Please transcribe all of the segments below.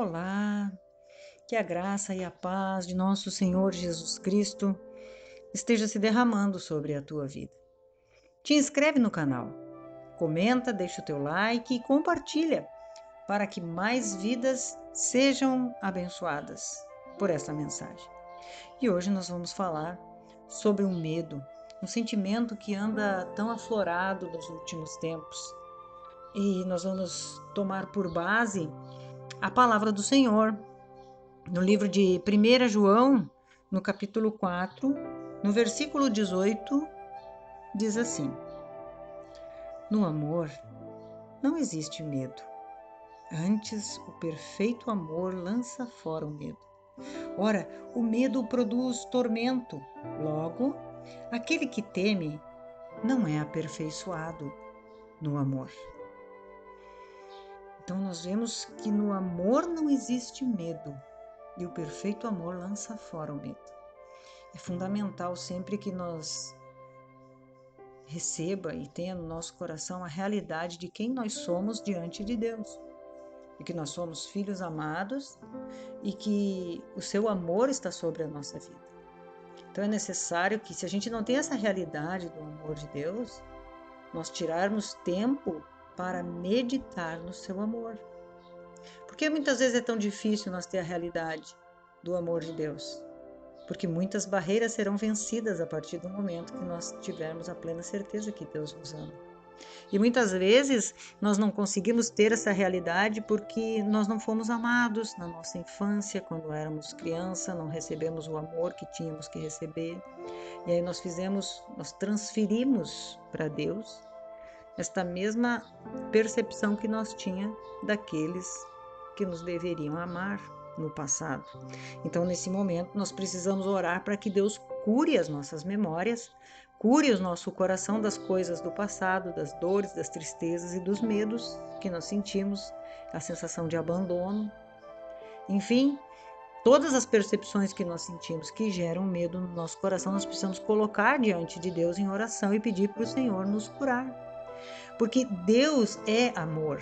Olá, que a graça e a paz de nosso Senhor Jesus Cristo esteja se derramando sobre a tua vida. Te inscreve no canal, comenta, deixa o teu like e compartilha para que mais vidas sejam abençoadas por esta mensagem. E hoje nós vamos falar sobre o medo, um sentimento que anda tão aflorado nos últimos tempos. E nós vamos tomar por base a palavra do Senhor, no livro de 1 João, no capítulo 4, no versículo 18, diz assim: No amor não existe medo. Antes, o perfeito amor lança fora o medo. Ora, o medo produz tormento. Logo, aquele que teme não é aperfeiçoado no amor. Então, nós vemos que no amor não existe medo. E o perfeito amor lança fora o medo. É fundamental sempre que nós receba e tenha no nosso coração a realidade de quem nós somos diante de Deus. E que nós somos filhos amados e que o seu amor está sobre a nossa vida. Então é necessário que, se a gente não tem essa realidade do amor de Deus, nós tirarmos tempo para meditar no seu amor. Porque muitas vezes é tão difícil nós ter a realidade do amor de Deus? Porque muitas barreiras serão vencidas a partir do momento que nós tivermos a plena certeza que Deus nos ama. E muitas vezes nós não conseguimos ter essa realidade porque nós não fomos amados na nossa infância, quando éramos criança, não recebemos o amor que tínhamos que receber. E aí nós transferimos para Deus esta mesma percepção que nós tínhamos daqueles que nos deveriam amar no passado. Então, nesse momento, nós precisamos orar para que Deus cure as nossas memórias, cure o nosso coração das coisas do passado, das dores, das tristezas e dos medos que nós sentimos, a sensação de abandono. Enfim, todas as percepções que nós sentimos que geram medo no nosso coração, nós precisamos colocar diante de Deus em oração e pedir para o Senhor nos curar. Porque Deus é amor.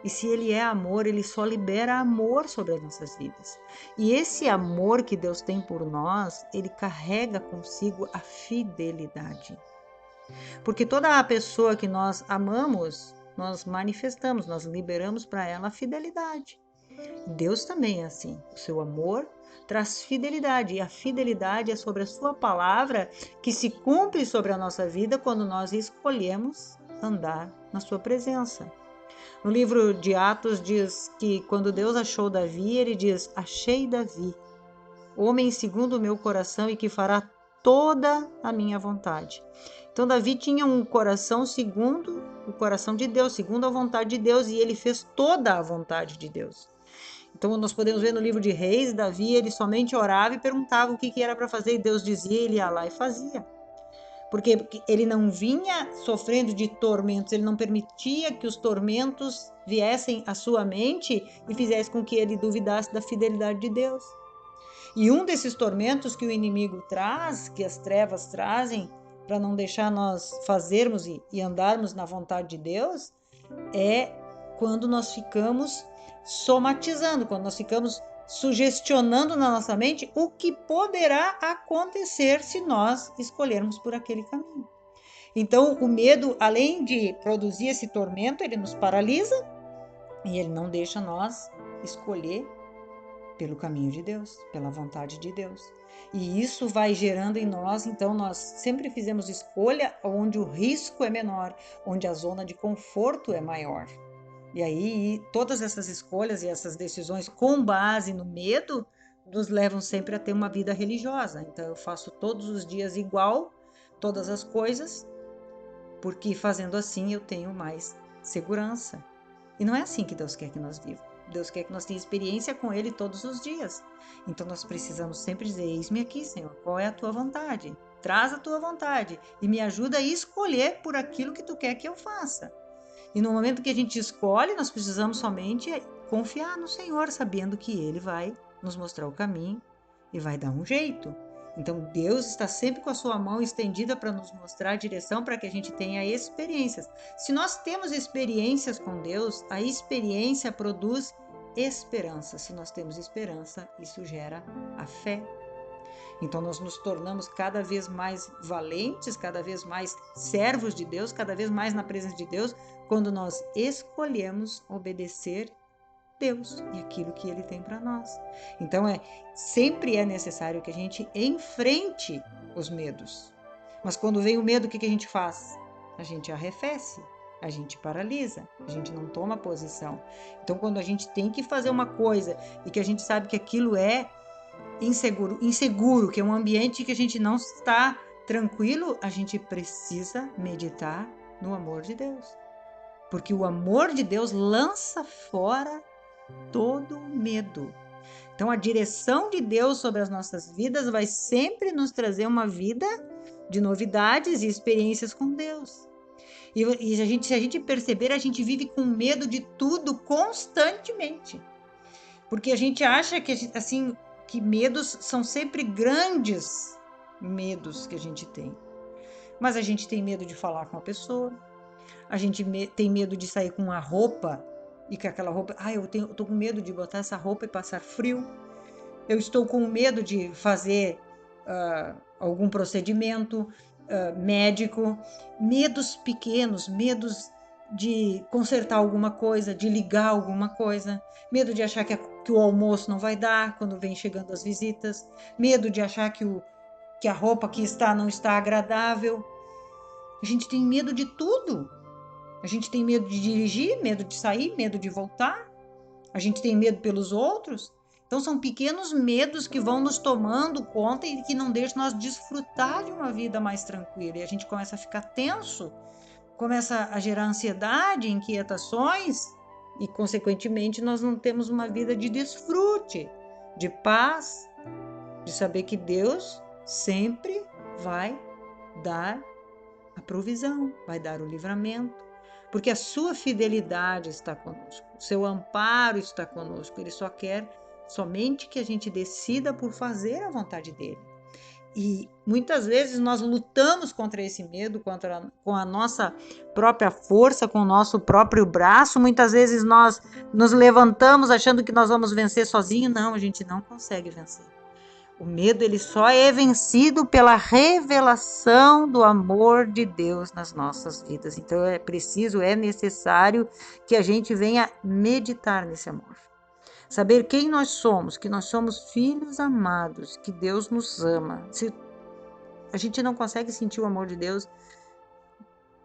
E se Ele é amor, Ele só libera amor sobre as nossas vidas. E esse amor que Deus tem por nós, Ele carrega consigo a fidelidade. Porque toda a pessoa que nós amamos, nós manifestamos, nós liberamos para ela a fidelidade. Deus também é assim. O seu amor traz fidelidade. E a fidelidade é sobre a sua palavra que se cumpre sobre a nossa vida quando nós escolhemos andar na sua presença. No livro de Atos diz que quando Deus achou Davi, ele diz: achei Davi, homem segundo o meu coração e que fará toda a minha vontade. Então Davi tinha um coração segundo o coração de Deus, segundo a vontade de Deus, e ele fez toda a vontade de Deus. Então nós podemos ver no livro de Reis, Davi, ele somente orava e perguntava o que era para fazer, e Deus dizia, ele ia lá e fazia. Porque ele não vinha sofrendo de tormentos, ele não permitia que os tormentos viessem à sua mente e fizessem com que ele duvidasse da fidelidade de Deus. E um desses tormentos que o inimigo traz, que as trevas trazem, para não deixar nós fazermos e andarmos na vontade de Deus, é quando nós ficamos somatizando, quando nós ficamos sugestionando na nossa mente o que poderá acontecer se nós escolhermos por aquele caminho. Então, o medo, além de produzir esse tormento, ele nos paralisa e ele não deixa nós escolher pelo caminho de Deus, pela vontade de Deus. E isso vai gerando em nós, então nós sempre fizemos escolha onde o risco é menor, onde a zona de conforto é maior. E aí, todas essas escolhas e essas decisões com base no medo nos levam sempre a ter uma vida religiosa. Então, eu faço todos os dias igual, todas as coisas, porque fazendo assim eu tenho mais segurança. E não é assim que Deus quer que nós vivamos. Deus quer que nós tenhamos experiência com Ele todos os dias. Então, nós precisamos sempre dizer, eis-me aqui, Senhor, qual é a tua vontade? Traz a tua vontade e me ajuda a escolher por aquilo que tu quer que eu faça. E no momento que a gente escolhe, nós precisamos somente confiar no Senhor, sabendo que Ele vai nos mostrar o caminho e vai dar um jeito. Então, Deus está sempre com a sua mão estendida para nos mostrar a direção para que a gente tenha experiências. Se nós temos experiências com Deus, a experiência produz esperança. Se nós temos esperança, isso gera a fé. Então nós nos tornamos cada vez mais valentes, cada vez mais servos de Deus, cada vez mais na presença de Deus, quando nós escolhemos obedecer Deus e aquilo que Ele tem para nós. Então sempre é necessário que a gente enfrente os medos. Mas quando vem o medo, o que a gente faz? A gente arrefece, a gente paralisa, a gente não toma posição. Então quando a gente tem que fazer uma coisa e que a gente sabe que aquilo é inseguro, que é um ambiente que a gente não está tranquilo, a gente precisa meditar no amor de Deus. Porque o amor de Deus lança fora todo medo. Então a direção de Deus sobre as nossas vidas vai sempre nos trazer uma vida de novidades e experiências com Deus. E se a gente perceber, a gente vive com medo de tudo constantemente. Porque a gente acha que, assim, que medos são sempre grandes medos que a gente tem. Mas a gente tem medo de falar com a pessoa, a gente tem medo de sair com uma roupa e que aquela roupa, eu tô com medo de botar essa roupa e passar frio. Eu estou com medo de fazer algum procedimento médico. Medos pequenos, medos de consertar alguma coisa, de ligar alguma coisa, medo de achar que o almoço não vai dar quando vem chegando as visitas, medo de achar que a roupa que está não está agradável. A gente tem medo de tudo. A gente tem medo de dirigir, medo de sair, medo de voltar. A gente tem medo pelos outros. Então são pequenos medos que vão nos tomando conta e que não deixam nós desfrutar de uma vida mais tranquila. E a gente começa a ficar tenso, começa a gerar ansiedade, inquietações e, consequentemente, nós não temos uma vida de desfrute, de paz, de saber que Deus sempre vai dar a provisão, vai dar o livramento, porque a sua fidelidade está conosco, o seu amparo está conosco. Ele só quer somente que a gente decida por fazer a vontade dele. E muitas vezes nós lutamos contra esse medo, com a nossa própria força, com o nosso próprio braço. Muitas vezes nós nos levantamos achando que nós vamos vencer sozinho. Não, a gente não consegue vencer. O medo, ele só é vencido pela revelação do amor de Deus nas nossas vidas. Então é necessário que a gente venha meditar nesse amor. Saber quem nós somos, que nós somos filhos amados, que Deus nos ama. Se a gente não consegue sentir o amor de Deus,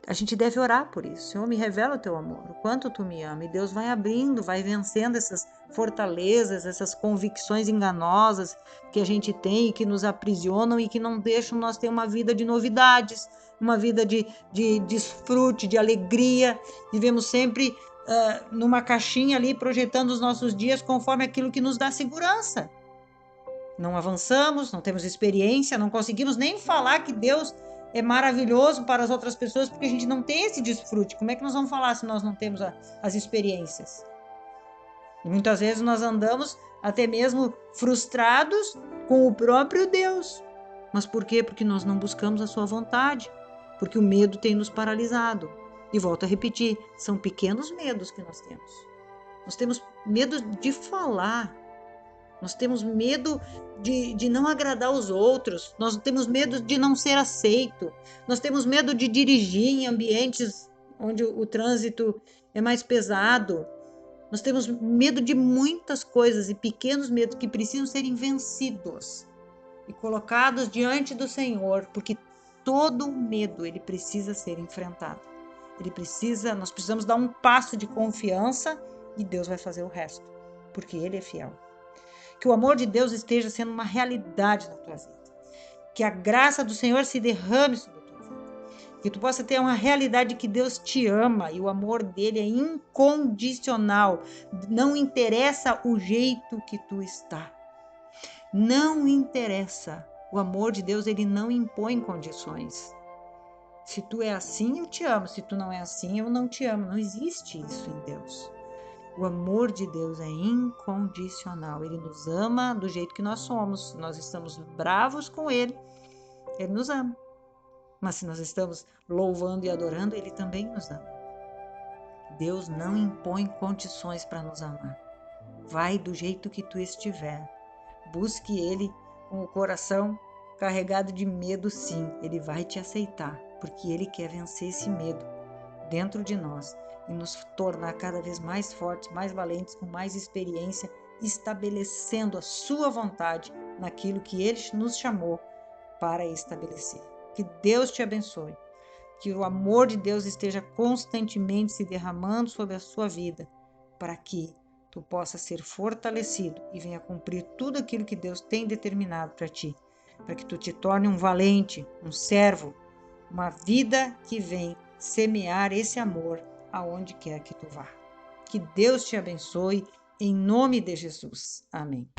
a gente deve orar por isso. Senhor, me revela o teu amor, o quanto tu me ama. E Deus vai abrindo, vai vencendo essas fortalezas, essas convicções enganosas que a gente tem e que nos aprisionam e que não deixam nós ter uma vida de novidades, uma vida de desfrute, de alegria. Vivemos sempre numa caixinha ali, projetando os nossos dias conforme aquilo que nos dá segurança. Não avançamos, não temos experiência, não conseguimos nem falar que Deus é maravilhoso para as outras pessoas, porque a gente não tem esse desfrute. Como é que nós vamos falar se nós não temos as experiências? E muitas vezes nós andamos até mesmo frustrados com o próprio Deus. Mas por quê? Porque nós não buscamos a sua vontade, porque o medo tem nos paralisado. E volto a repetir, são pequenos medos que nós temos. Nós temos medo de falar, nós temos medo de não agradar os outros, nós temos medo de não ser aceito, nós temos medo de dirigir em ambientes onde o trânsito é mais pesado, nós temos medo de muitas coisas e pequenos medos que precisam ser vencidos e colocados diante do Senhor, porque todo medo ele precisa ser enfrentado. Nós precisamos dar um passo de confiança e Deus vai fazer o resto, porque Ele é fiel. Que o amor de Deus esteja sendo uma realidade na tua vida. Que a graça do Senhor se derrame sobre a tua vida. Que tu possa ter uma realidade que Deus te ama e o amor dele é incondicional. Não interessa o jeito que tu está. Não interessa. O amor de Deus, ele não impõe condições. Se tu é assim, eu te amo. Se tu não é assim, eu não te amo. Não existe isso em Deus. O amor de Deus é incondicional. Ele nos ama do jeito que nós somos. Se nós estamos bravos com Ele, Ele nos ama. Mas se nós estamos louvando e adorando, Ele também nos ama. Deus não impõe condições para nos amar. Vai do jeito que tu estiver. Busque Ele com o coração carregado de medo, sim. Ele vai te aceitar, porque Ele quer vencer esse medo dentro de nós e nos tornar cada vez mais fortes, mais valentes, com mais experiência, estabelecendo a sua vontade naquilo que Ele nos chamou para estabelecer. Que Deus te abençoe. Que o amor de Deus esteja constantemente se derramando sobre a sua vida, para que tu possa ser fortalecido e venha cumprir tudo aquilo que Deus tem determinado para ti, para que tu te torne um valente, um servo, uma vida que vem semear esse amor aonde quer que tu vá. Que Deus te abençoe, em nome de Jesus. Amém.